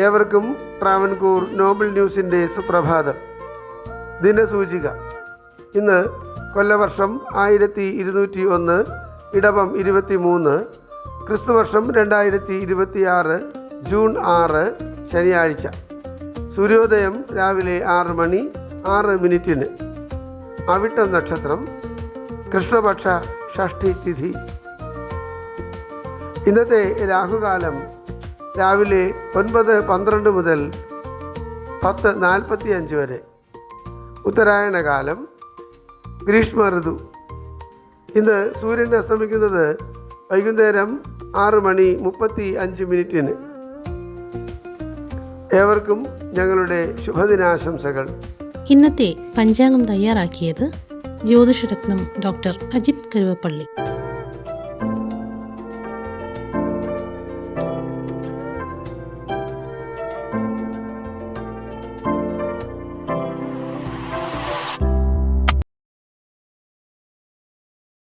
ഏവർക്കും ട്രാവൻകൂർ നോബൽ ന്യൂസിൻ്റെ സുപ്രഭാതം. ദിനസൂചിക. ഇന്ന് കൊല്ലവർഷം 1201, ഇടവം 23, ക്രിസ്തുവർഷം 2026 ജൂൺ 6 ശനിയാഴ്ച. സൂര്യോദയം രാവിലെ 6 മണി 6 മിനിറ്റിന്. അവിട്ടം നക്ഷത്രം, കൃഷ്ണപക്ഷ ഷഷ്ഠി തിഥി. ഇന്നത്തെ രാഹുകാലം രാവിലെ 9:12 മുതൽ 10:45 വരെ. ഉത്തരായണകാലം, ഗ്രീഷ്മ ഋതു. ഇന്ന് സൂര്യൻ അസ്തമിക്കുന്നത് വൈകുന്നേരം 6 മണി 35 മിനിറ്റിന്. ഏവർക്കും ഞങ്ങളുടെ ശുഭദിനാശംസകൾ. ഇന്നത്തെ പഞ്ചാംഗം തയ്യാറാക്കിയത് ജ്യോതിഷരത്നം ഡോക്ടർ അജിത് കരുവപ്പള്ളി.